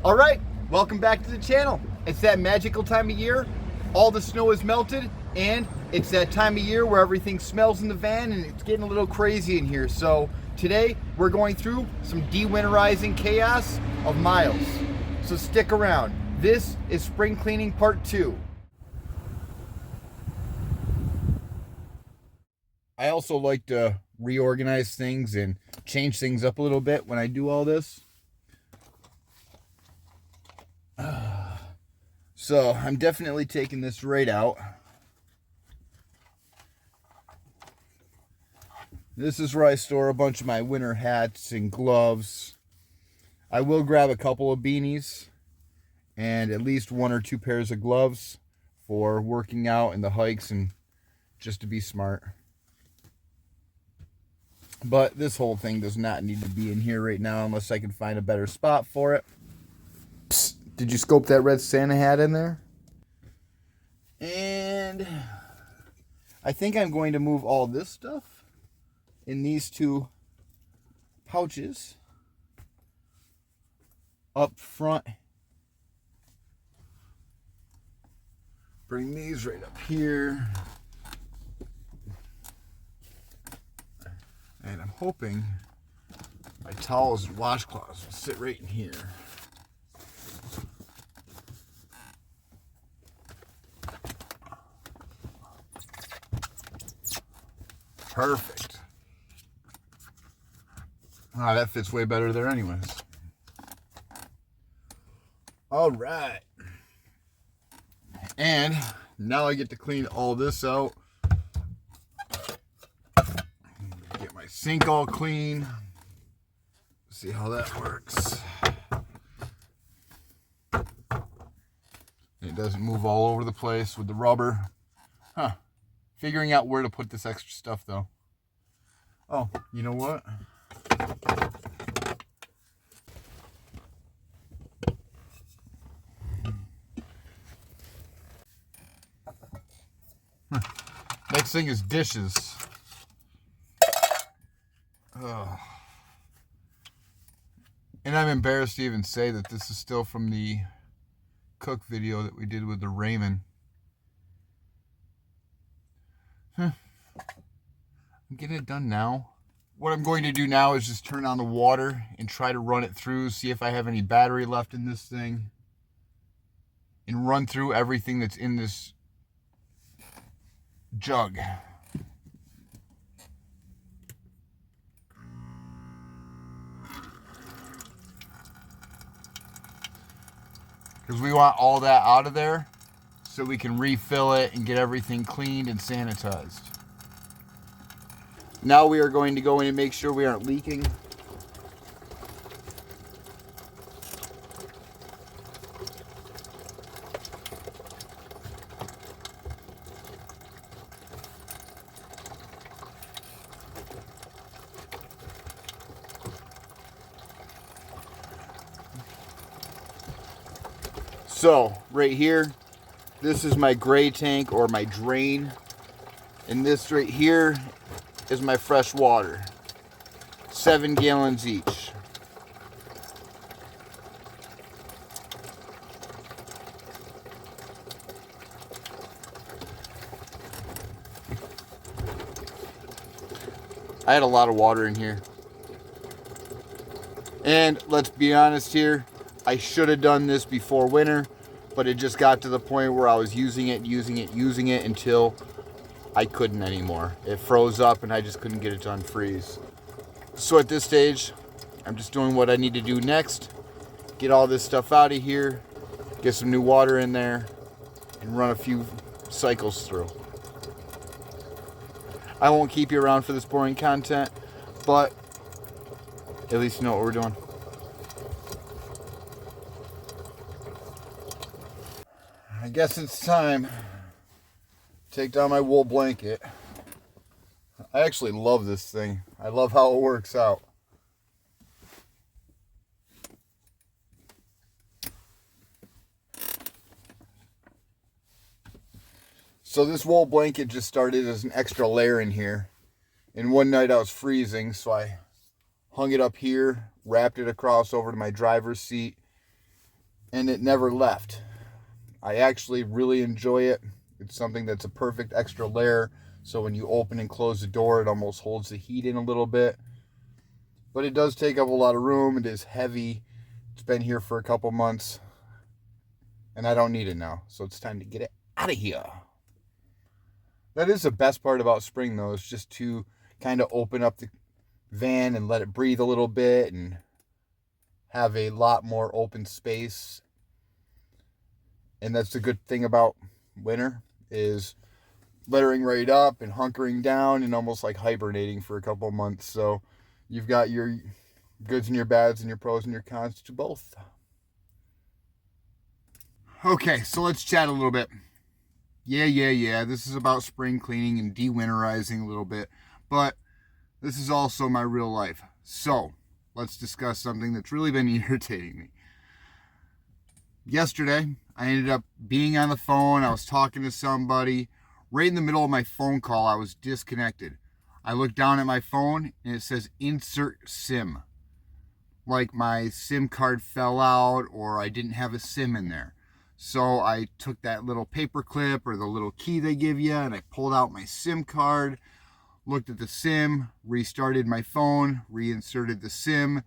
All right, welcome back to the channel. It's that magical time of year. All the snow is melted, and it's that time of year where everything smells in the van and it's getting a little crazy in here. So today we're going through some dewinterizing chaos of miles. So stick around. This is spring cleaning part 2. I also like to reorganize things and change things up a little bit when I do all this. So I'm definitely taking this right out. This is where I store a bunch of my winter hats and gloves. I will grab a couple of beanies and at least 1 or 2 pairs of gloves for working out and the hikes and just to be smart. But this whole thing does not need to be in here right now unless I can find a better spot for it. Psst. Did you scope that red Santa hat in there? And I think I'm going to move all this stuff in these 2 pouches up front. Bring these right up here. And I'm hoping my towels and washcloths will sit right in here. Perfect. Ah, that fits way better there anyways. All right. And now I get to clean all this out. Get my sink all clean. See how that works. It doesn't move all over the place with the rubber. Huh. Figuring out where to put this extra stuff though. Oh, you know what? Next thing is dishes. Ugh. And I'm embarrassed to even say that this is still from the cook video that we did with the ramen. I'm getting it done now. What I'm going to do now is just turn on the water and try to run it through, see if I have any battery left in this thing, and run through everything that's in this jug. Because we want all that out of there so we can refill it and get everything cleaned and sanitized. Now we are going to go in and make sure we aren't leaking. So, right here, this is my gray tank or my drain. And this right here is my fresh water. 7 gallons each. I had a lot of water in here. And let's be honest here, I should have done this before winter, but it just got to the point where I was using it until I couldn't anymore. It froze up and I just couldn't get it to unfreeze. So at this stage, I'm just doing what I need to do next. Get all this stuff out of here, get some new water in there, and run a few cycles through. I won't keep you around for this boring content, but at least you know what we're doing. I guess it's time. Take down my wool blanket. I actually love this thing. I love how it works out. So this wool blanket just started as an extra layer in here. And one night I was freezing, so I hung it up here, wrapped it across over to my driver's seat, and it never left. I actually really enjoy it. It's something that's a perfect extra layer, so when you open and close the door, it almost holds the heat in a little bit. But it does take up a lot of room. It is heavy. It's been here for a couple months, and I don't need it now, so it's time to get it out of here. That is the best part about spring, though, is just to kind of open up the van and let it breathe a little bit and have a lot more open space. And that's the good thing about winter, is lettering right up and hunkering down and almost like hibernating for a couple months. So you've got your goods and your bads and your pros and your cons to both. Okay, so let's chat a little bit. Yeah. This is about spring cleaning and dewinterizing a little bit, but this is also my real life. So let's discuss something that's really been irritating me. Yesterday, I ended up being on the phone. I was talking to somebody. Right in the middle of my phone call, I was disconnected. I looked down at my phone and it says insert SIM. Like my SIM card fell out or I didn't have a SIM in there. So I took that little paper clip or the little key they give you and I pulled out my SIM card, looked at the SIM, restarted my phone, reinserted the SIM,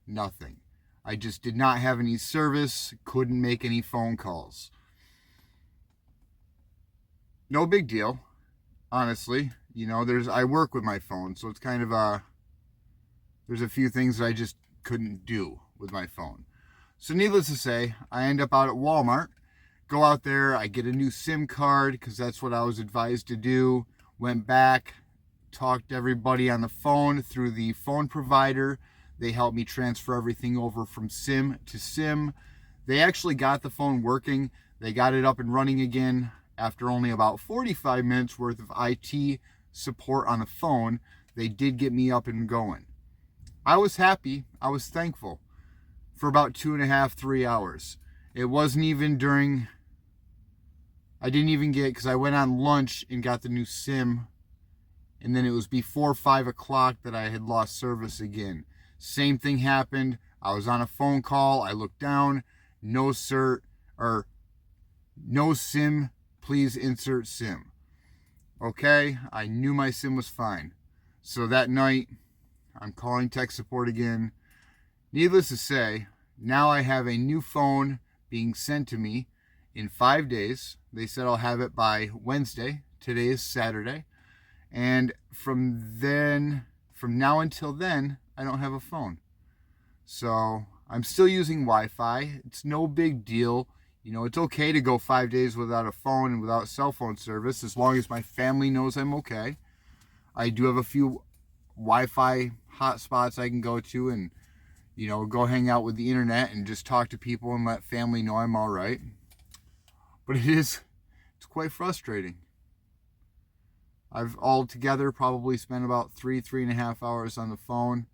nothing. I just did not have any service, couldn't make any phone calls. No big deal, honestly. You know, I work with my phone, so it's kind of there's a few things that I just couldn't do with my phone. So needless to say, I end up out at Walmart, go out there, I get a new SIM card because that's what I was advised to do. Went back, talked to everybody on the phone through the phone provider. They helped me transfer everything over from SIM to SIM. They actually got the phone working. They got it up and running again after only about 45 minutes worth of IT support on the phone. They did get me up and going. I was happy. I was thankful for about 2.5, 3 hours. It wasn't even during, I didn't even get, because I went on lunch and got the new SIM, and then it was before 5 o'clock that I had lost service again. Same thing happened. I was on a phone call. I looked down. No SIM, please insert SIM. Okay, I knew my SIM was fine. So that night, I'm calling tech support again. Needless to say, now I have a new phone being sent to me in 5 days. They said I'll have it by Wednesday. Today is Saturday. And from now until then, I don't have a phone. So I'm still using Wi-Fi. It's no big deal. You know, it's okay to go 5 days without a phone and without cell phone service as long as my family knows I'm okay. I do have a few Wi-Fi hotspots I can go to and, you know, go hang out with the internet and just talk to people and let family know I'm all right. But it's quite frustrating. I've altogether probably spent about 3.5 hours on the phone.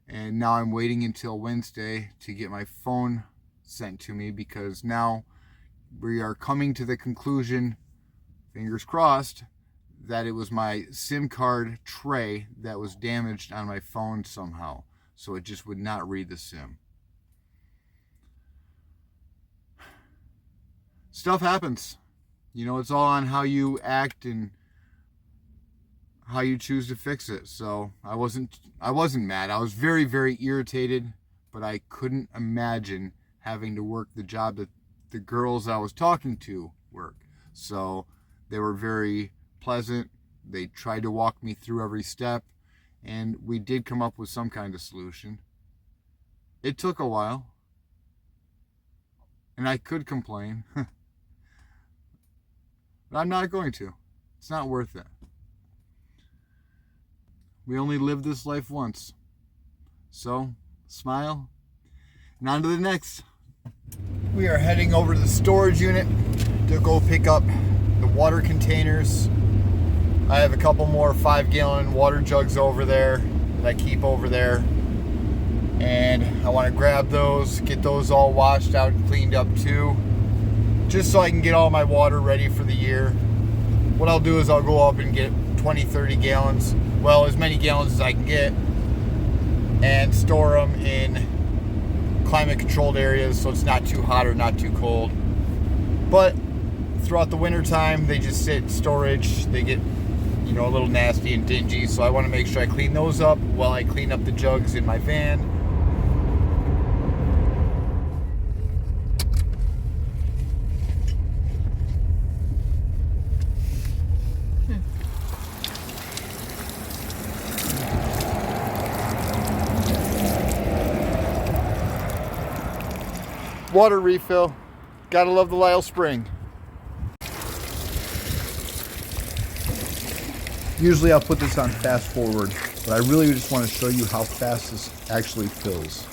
And now I'm waiting until Wednesday to get my phone sent to me because now we are coming to the conclusion, fingers crossed, that it was my SIM card tray that was damaged on my phone somehow. So it just would not read the SIM. Stuff happens. You know, it's all on how you act and how you choose to fix it. So I wasn't mad. I was very, very irritated, but I couldn't imagine having to work the job that the girls I was talking to work. So they were very pleasant. They tried to walk me through every step, and we did come up with some kind of solution. It took a while, and I could complain, but I'm not going to. It's not worth it. We only live this life once. So, smile, and on to the next. We are heading over to the storage unit to go pick up the water containers. I have a couple more 5-gallon water jugs over there that I keep over there. And I want to grab those, get those all washed out and cleaned up too. Just so I can get all my water ready for the year. What I'll do is I'll go up and get 20, 30 gallons. Well, as many gallons as I can get, and store them in climate controlled areas, so it's not too hot or not too cold. But throughout the winter time, they just sit in storage. They get, you know, a little nasty and dingy, so I want to make sure I clean those up while I clean up the jugs in my van. Water refill. Gotta love the Lyle Spring. Usually I'll put this on fast forward, but I really just want to show you how fast this actually fills.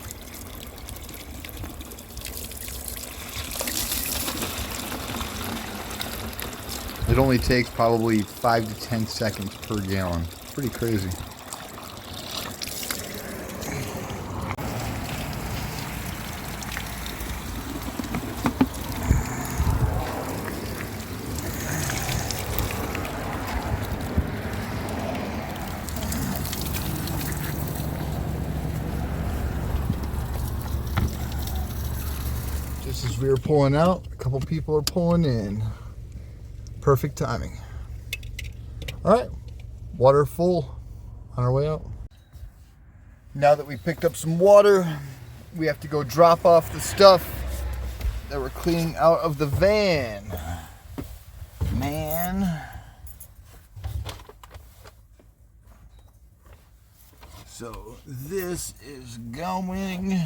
It only takes probably 5 to 10 seconds per gallon. Pretty crazy. Just as we were pulling out, a couple people are pulling in. Perfect timing. All right, water full, on our way out. Now that we picked up some water, we have to go drop off the stuff that we're cleaning out of the van. Man. So this is going.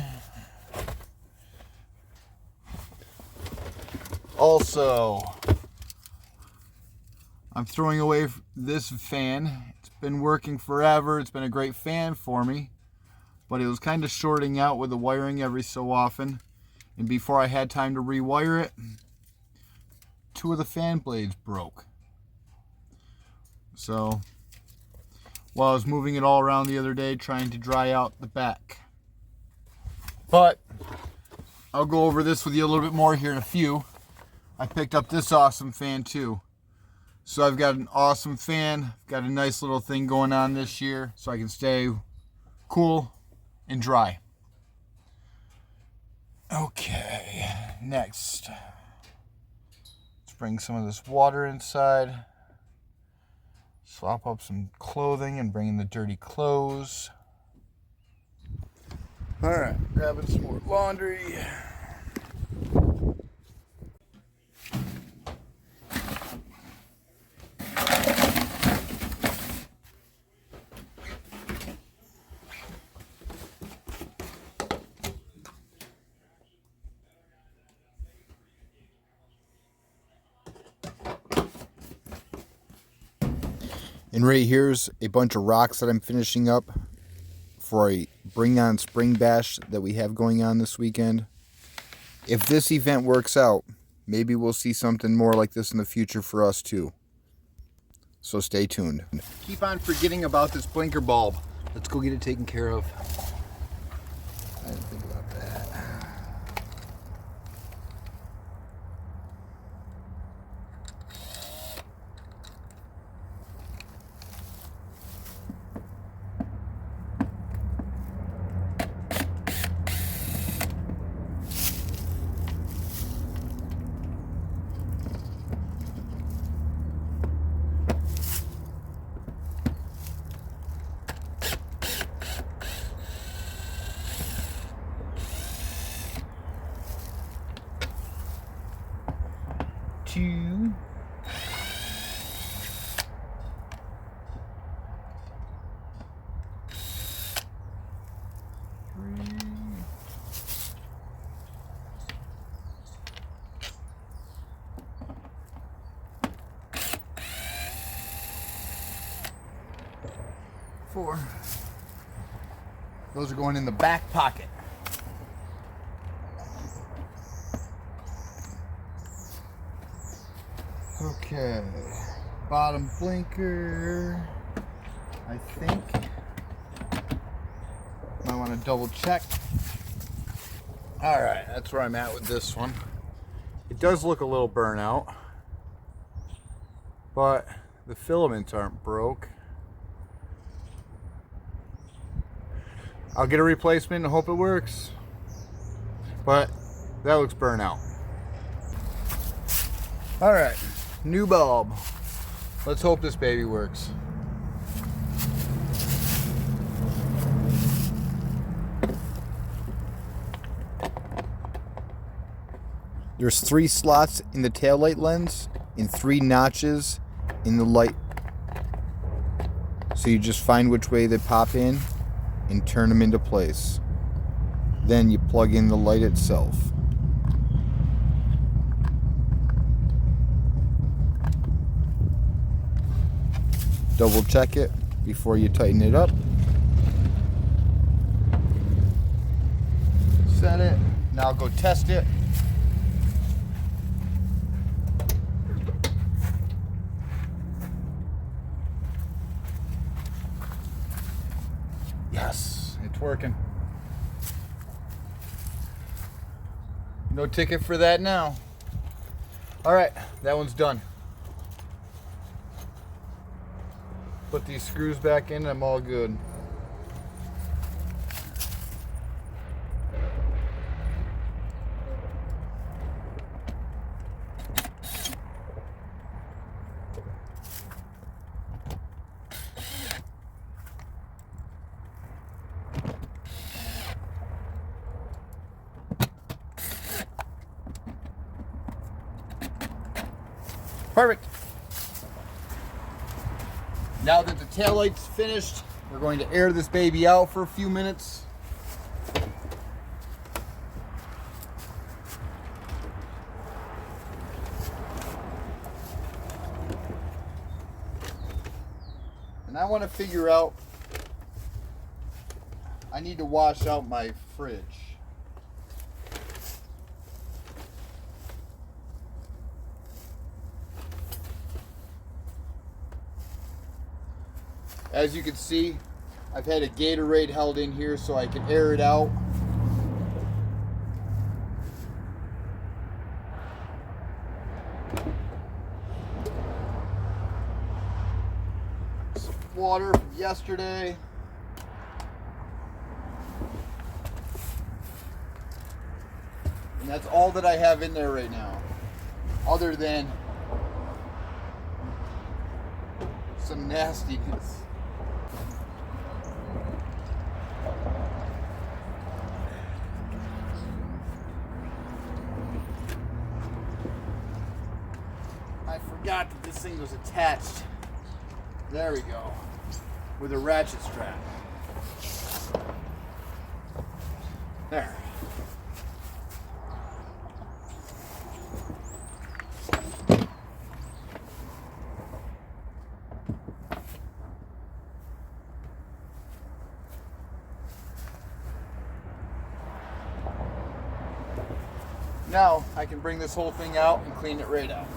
Also, I'm throwing away this fan. It's been working forever. It's been a great fan for me, but it was kind of shorting out with the wiring every so often. And before I had time to rewire it, 2 of the fan blades broke. So, while I was moving it all around the other day, trying to dry out the back. But, I'll go over this with you a little bit more here in a few. I picked up this awesome fan too. So I've got an awesome fan, got a nice little thing going on this year so I can stay cool and dry. Okay, next. Let's bring some of this water inside. Swap up some clothing and bring in the dirty clothes. All right, grabbing some more laundry. And right here's a bunch of rocks that I'm finishing up for a Bring On Spring Bash that we have going on this weekend. If this event works out, maybe we'll see something more like this in the future for us too. So stay tuned. Keep on forgetting about this blinker bulb. Let's go get it taken care of. I didn't think about that. Two. 3. 4. Those are going in the back pocket. Okay, bottom blinker, I think. Might want to double check. All right, that's where I'm at with this one. It does look a little burnt out, but the filaments aren't broke. I'll get a replacement and hope it works. but that looks burnt out. All right, new bulb. Let's hope this baby works. There's 3 slots in the taillight lens and 3 notches in the light. So you just find which way they pop in and turn them into place. Then you plug in the light itself. Double check it before you tighten it up. Set it. Now go test it. Yes, it's working. No ticket for that now. All right, that one's done. Put these screws back in, I'm all good. Perfect. Now that the taillight's finished, we're going to air this baby out for a few minutes. And I want to figure out, I need to wash out my fridge. As you can see, I've had a Gatorade held in here so I can air it out. Some water from yesterday. And that's all that I have in there right now, other than some nastiness. I forgot that this thing was attached. There we go. With a ratchet strap. There. Now I can bring this whole thing out and clean it right out.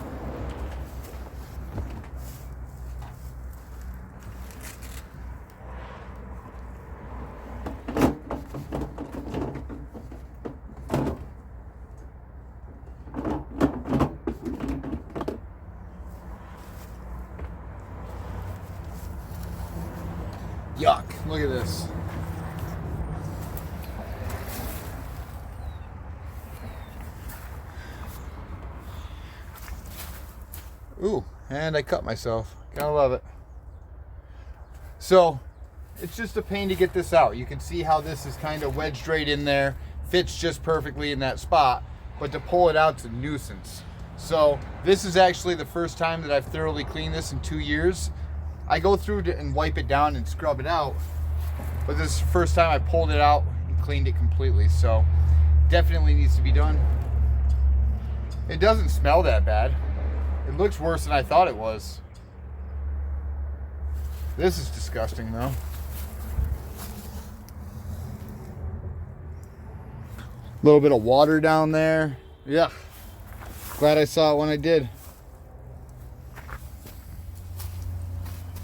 Yuck, look at this. Ooh, and I cut myself. Gotta love it. So, it's just a pain to get this out. You can see how this is kind of wedged right in there. Fits just perfectly in that spot. But to pull it out's a nuisance. So, this is actually the first time that I've thoroughly cleaned this in 2 years. I go through and wipe it down and scrub it out. But this is the first time I pulled it out and cleaned it completely. So, definitely needs to be done. It doesn't smell that bad. It looks worse than I thought it was. This is disgusting though. A little bit of water down there. Yeah. Glad I saw it when I did.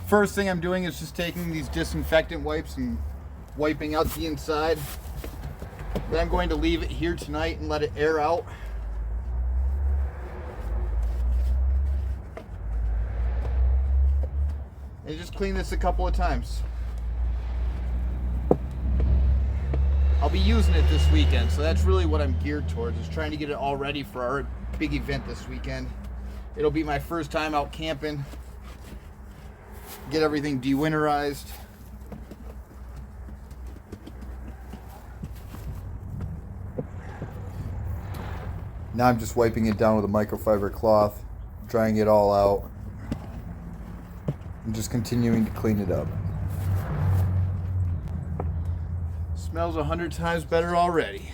First thing I'm doing is just taking these disinfectant wipes and wiping out the inside. Then I'm going to leave it here tonight and let it air out. And just clean this a couple of times. I'll be using it this weekend, so that's really what I'm geared towards, is trying to get it all ready for our big event this weekend. It'll be my first time out camping. Get everything dewinterized. Now I'm just wiping it down with a microfiber cloth, drying it all out, and just continuing to clean it up. Smells 100 times better already.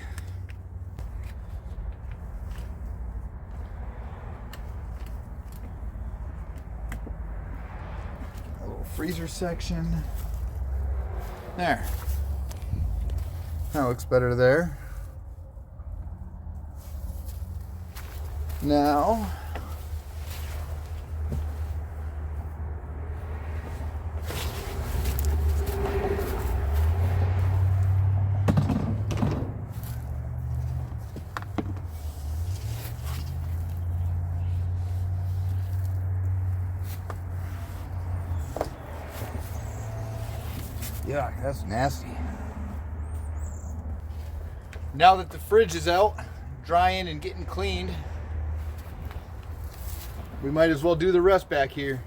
A little freezer section. There. That looks better there. Now, yuck, that's nasty. Now that the fridge is out, drying and getting cleaned, we might as well do the rest back here.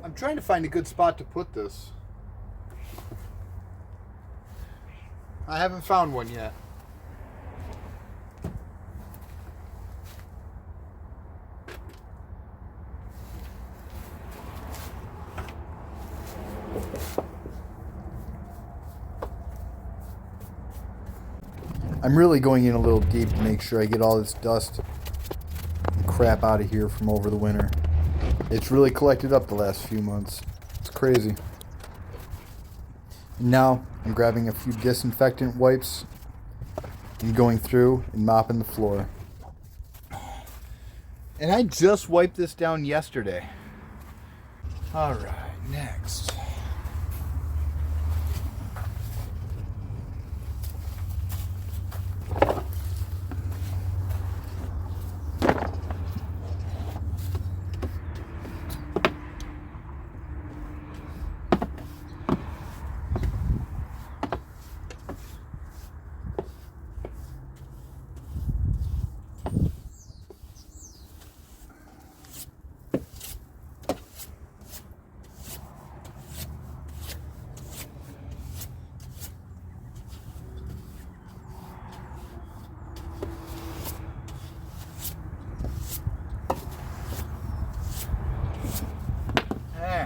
I'm trying to find a good spot to put this. I haven't found one yet. I'm really going in a little deep to make sure I get all this dust and crap out of here from over the winter. It's really collected up the last few months. It's crazy. And now I'm grabbing a few disinfectant wipes and going through and mopping the floor. And I just wiped this down yesterday. All right, next.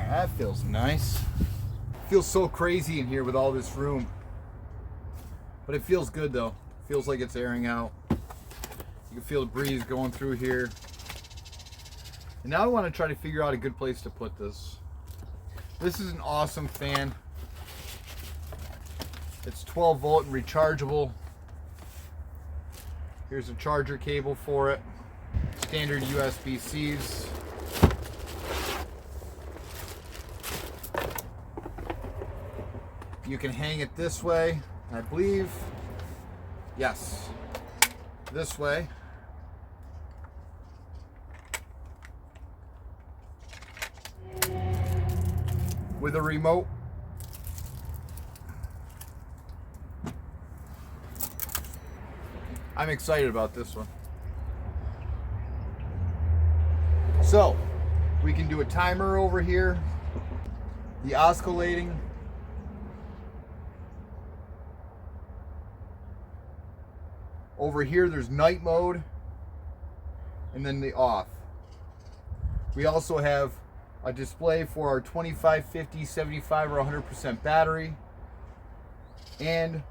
That feels nice. Feels so crazy in here with all this room. But it feels good though. Feels like it's airing out. You can feel the breeze going through here. And now I want to try to figure out a good place to put this. This is an awesome fan. It's 12 volt and rechargeable. Here's a charger cable for it. Standard USB-Cs. You can hang it this way, I believe. Yes, this way. With a remote. I'm excited about this one. So, we can do a timer over here. The oscillating. Over here there's night mode and then the off. We also have a display for our 25, 50, 75 or 100% battery, and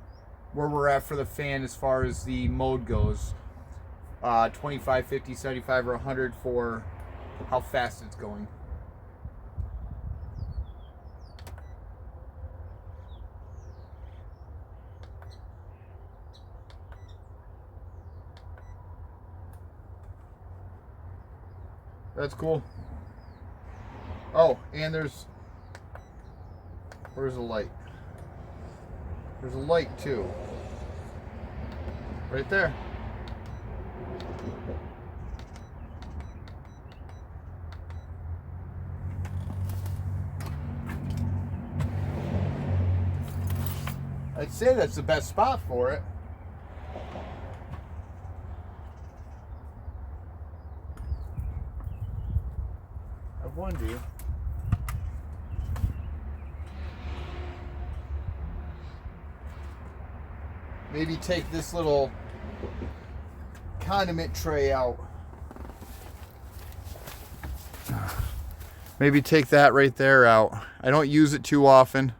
where we're at for the fan as far as the mode goes. 25, 50, 75 or 100 for how fast it's going. That's cool. Oh, and where's the light? There's a light too. Right there. I'd say that's the best spot for it. I wonder. Maybe take this little condiment tray out. Maybe take that right there out. I don't use it too often.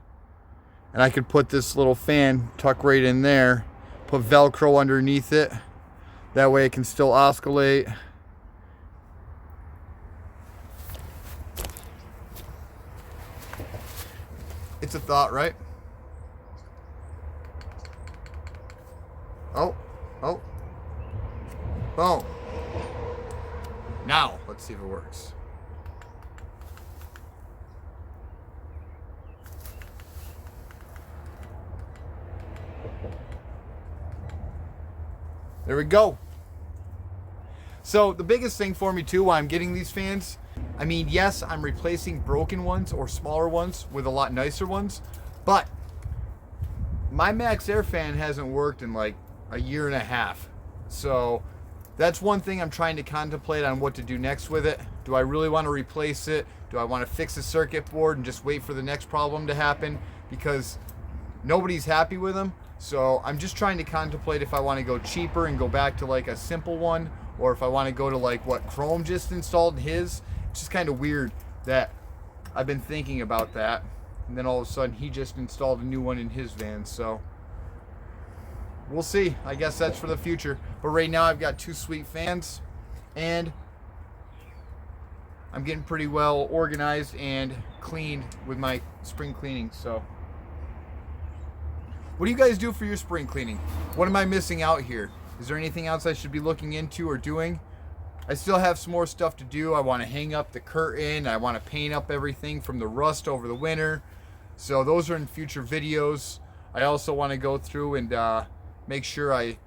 And I could put this little fan, tuck right in there, put Velcro underneath it. That way it can still oscillate. It's a thought, right? Oh, oh, boom. Now, let's see if it works. There we go. So the biggest thing for me too while I'm getting these fans, I mean, yes, I'm replacing broken ones or smaller ones with a lot nicer ones, but my Max Air fan hasn't worked in like a year and a half. So that's one thing I'm trying to contemplate on what to do next with it. Do I really want to replace it? Do I want to fix the circuit board and just wait for the next problem to happen? Because nobody's happy with them. So I'm just trying to contemplate if I want to go cheaper and go back to like a simple one, or if I want to go to like what Chrome just installed in his. It's just kind of weird that I've been thinking about that, and then all of a sudden he just installed a new one in his van. So we'll see. I guess that's for the future. But right now I've got two sweet fans, and I'm getting pretty well organized and cleaned with my spring cleaning. So what do you guys do for your spring cleaning? What am I missing out here? Is there anything else I should be looking into or doing? I still have some more stuff to do. I want to hang up the curtain. I want to paint up everything from the rust over the winter. So those are in future videos. I also want to go through and make sure I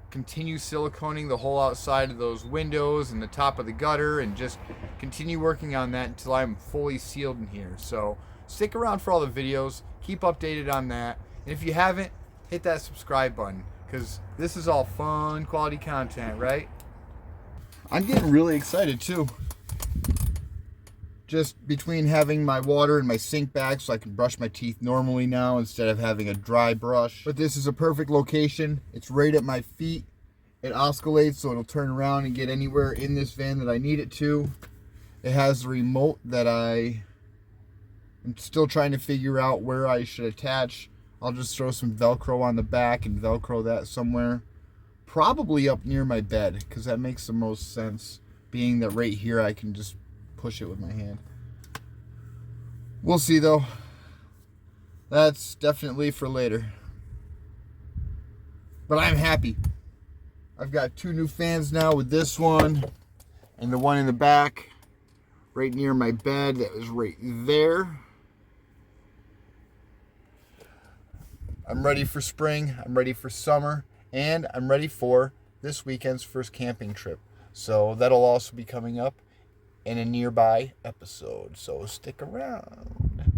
continue siliconing the whole outside of those windows and the top of the gutter, and just continue working on that until I'm fully sealed in here. So stick around for all the videos. Keep updated on that. And if you haven't, hit that subscribe button, because this is all fun, quality content, right? I'm getting really excited too. Just between having my water in my sink bag so I can brush my teeth normally now instead of having a dry brush. But this is a perfect location. It's right at my feet. It oscillates so it'll turn around and get anywhere in this van that I need it to. It has the remote that I'm still trying to figure out where I should attach. I'll just throw some Velcro on the back and Velcro that somewhere. Probably up near my bed, because that makes the most sense, being that right here I can just push it with my hand. We'll see though. That's definitely for later. But I'm happy. I've got two new fans now with this one and the one in the back right near my bed that was right there. I'm ready for spring, I'm ready for summer, and I'm ready for this weekend's first camping trip. So that'll also be coming up in a nearby episode. So stick around.